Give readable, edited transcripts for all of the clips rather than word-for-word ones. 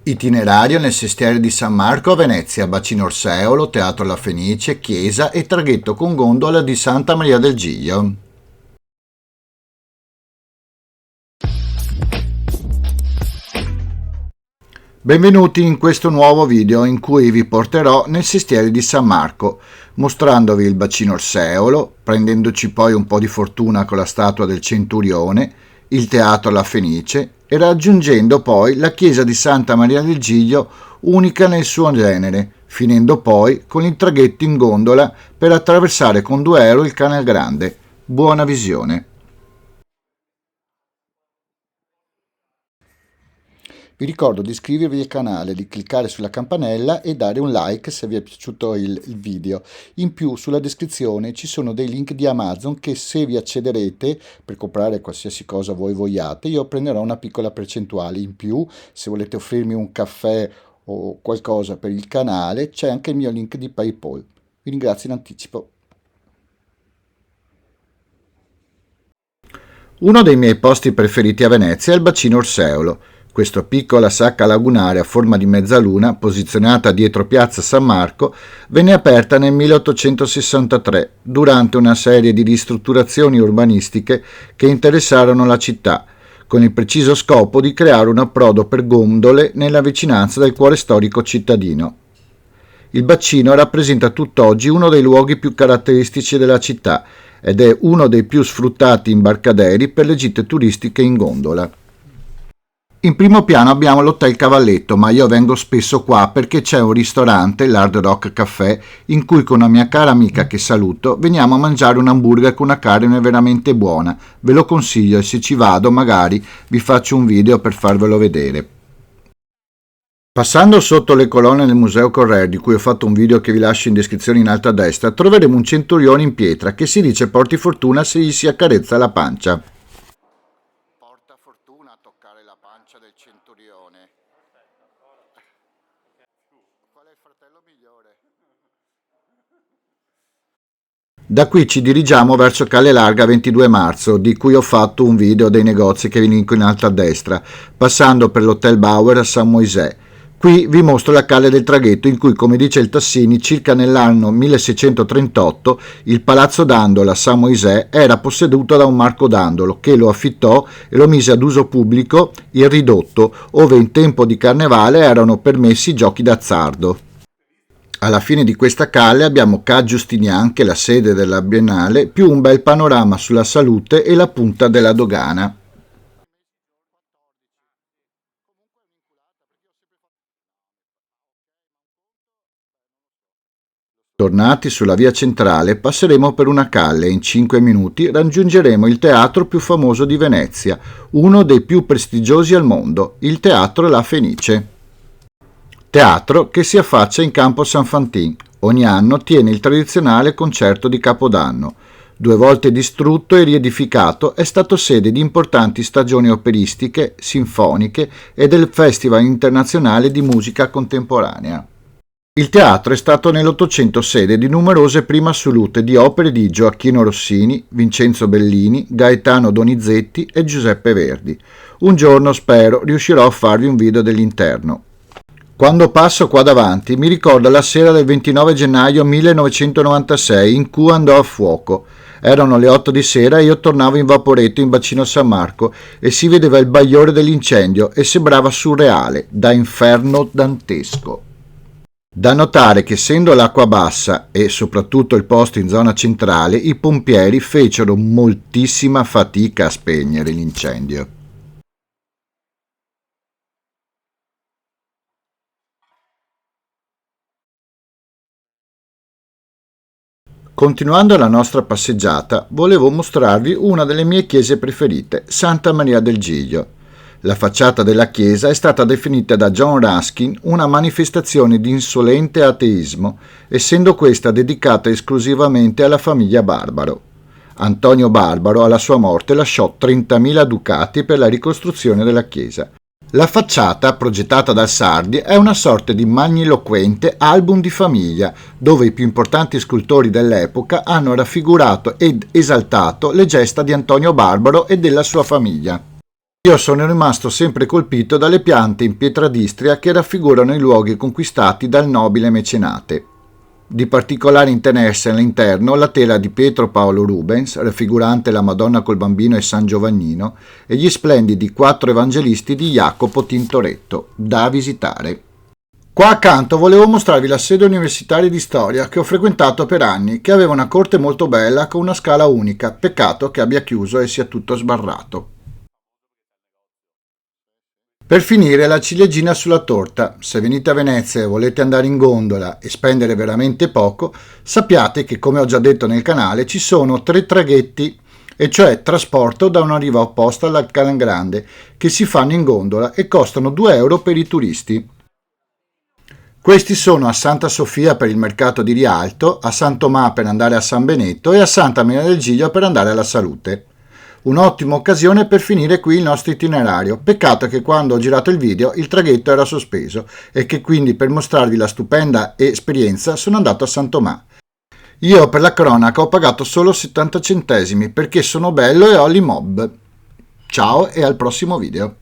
Itinerario nel sestiere di San Marco a Venezia, bacino Orseolo, Teatro La Fenice, chiesa e traghetto con gondola di Santa Maria del Giglio. Benvenuti in questo nuovo video in cui vi porterò nel sestiere di San Marco, mostrandovi il bacino Orseolo, prendendoci poi un po' di fortuna con la statua del Centurione, il Teatro La Fenice e raggiungendo poi la chiesa di Santa Maria del Giglio, unica nel suo genere, finendo poi con il traghetto in gondola per attraversare con 2 euro il Canal Grande. Buona visione! Vi ricordo di iscrivervi al canale, di cliccare sulla campanella e dare un like se vi è piaciuto il video. In più sulla descrizione ci sono dei link di Amazon che se vi accederete per comprare qualsiasi cosa voi vogliate io prenderò una piccola percentuale. In più se volete offrirmi un caffè o qualcosa per il canale c'è anche il mio link di PayPal. Vi ringrazio in anticipo. Uno dei miei posti preferiti a Venezia è il bacino Orseolo. Questa piccola sacca lagunare a forma di mezzaluna, posizionata dietro piazza San Marco, venne aperta nel 1863 durante una serie di ristrutturazioni urbanistiche che interessarono la città, con il preciso scopo di creare un approdo per gondole nella vicinanza del cuore storico cittadino. Il bacino rappresenta tutt'oggi uno dei luoghi più caratteristici della città ed è uno dei più sfruttati imbarcaderi per le gite turistiche in gondola. In primo piano abbiamo l'Hotel Cavalletto, ma io vengo spesso qua perché c'è un ristorante, l'Hard Rock Café, in cui con una mia cara amica che saluto veniamo a mangiare un hamburger con una carne veramente buona. Ve lo consiglio e se ci vado magari vi faccio un video per farvelo vedere. Passando sotto le colonne del Museo Correr, di cui ho fatto un video che vi lascio in descrizione in alto a destra, troveremo un centurione in pietra che si dice porti fortuna se gli si accarezza la pancia. Porta fortuna a toccare la pancia del centurione. Qual è il fratello migliore? Da qui ci dirigiamo verso Calle Larga 22 marzo, di cui ho fatto un video dei negozi che vi linko in alto a destra, passando per l'Hotel Bauer a San Moisè. Qui vi mostro la calle del traghetto in cui, come dice il Tassini, circa nell'anno 1638 il Palazzo Dandola a San Moisè era posseduto da un Marco Dandolo che lo affittò e lo mise ad uso pubblico il ridotto, ove in tempo di carnevale erano permessi giochi d'azzardo. Alla fine di questa calle abbiamo Ca' Giustinian, che è la sede della Biennale, più un bel panorama sulla salute e la punta della dogana. Tornati sulla via centrale passeremo per una calle e in 5 minuti raggiungeremo il teatro più famoso di Venezia, uno dei più prestigiosi al mondo, il Teatro La Fenice. Teatro che si affaccia in campo San Fantin. Ogni anno tiene il tradizionale concerto di Capodanno. 2 volte distrutto e riedificato, è stato sede di importanti stagioni operistiche, sinfoniche e del Festival internazionale di musica contemporanea. Il teatro è stato nell'Ottocento sede di numerose prime assolute di opere di Gioacchino Rossini, Vincenzo Bellini, Gaetano Donizetti e Giuseppe Verdi. Un giorno spero riuscirò a farvi un video dell'interno. Quando passo qua davanti mi ricorda la sera del 29 gennaio 1996 in cui andò a fuoco. Erano le 8 di sera e io tornavo in vaporetto in bacino San Marco e si vedeva il bagliore dell'incendio e sembrava surreale, da inferno dantesco. Da notare che essendo l'acqua bassa e soprattutto il posto in zona centrale, i pompieri fecero moltissima fatica a spegnere l'incendio. Continuando la nostra passeggiata, volevo mostrarvi una delle mie chiese preferite, Santa Maria del Giglio. La facciata della chiesa è stata definita da John Ruskin una manifestazione di insolente ateismo, essendo questa dedicata esclusivamente alla famiglia Barbaro. Antonio Barbaro, alla sua morte, lasciò 30.000 ducati per la ricostruzione della chiesa. La facciata, progettata dal Sardi, è una sorta di magniloquente album di famiglia, dove i più importanti scultori dell'epoca hanno raffigurato ed esaltato le gesta di Antonio Barbaro e della sua famiglia. Io sono rimasto sempre colpito dalle piante in pietra d'Istria che raffigurano i luoghi conquistati dal nobile mecenate. Di particolare interesse all'interno la tela di Pietro Paolo Rubens, raffigurante la Madonna col Bambino e San Giovannino, e gli splendidi quattro evangelisti di Jacopo Tintoretto, da visitare. Qua accanto volevo mostrarvi la sede universitaria di storia che ho frequentato per anni, che aveva una corte molto bella con una scala unica, peccato che abbia chiuso e sia tutto sbarrato. Per finire, la ciliegina sulla torta. Se venite a Venezia e volete andare in gondola e spendere veramente poco, sappiate che, come ho già detto nel canale, ci sono 3 traghetti, e cioè trasporto da una riva opposta alla Calangrande, che si fanno in gondola e costano 2 euro per i turisti. Questi sono a Santa Sofia per il mercato di Rialto, a San Tomà per andare a San Benetto e a Santa Maria del Giglio per andare alla Salute. Un'ottima occasione per finire qui il nostro itinerario. Peccato che quando ho girato il video il traghetto era sospeso e che quindi per mostrarvi la stupenda esperienza sono andato a San Tomà. Io per la cronaca ho pagato solo 70 centesimi perché sono bello e ho l'imob. Ciao e al prossimo video.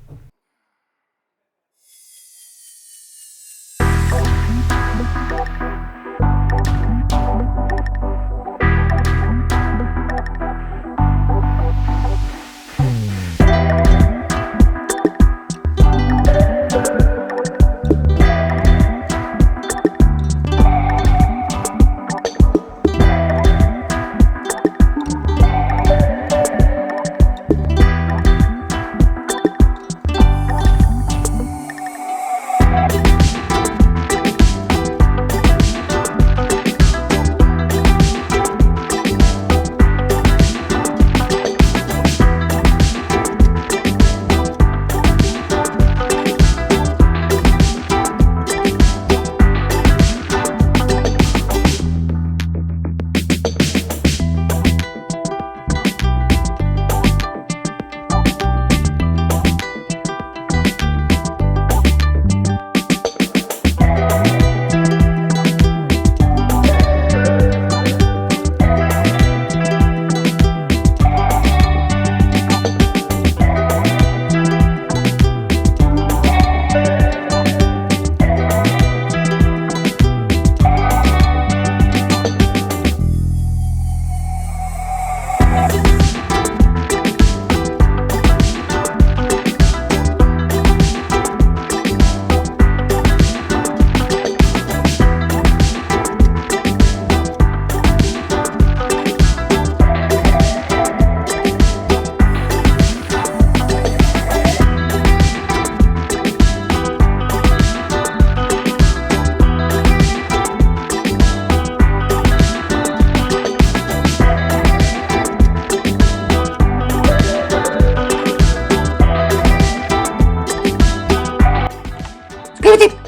Iscriviti!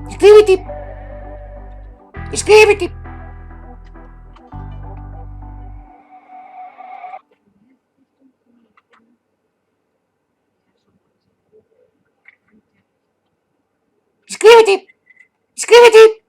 Iscriviti! Iscriviti! Iscriviti! Iscriviti!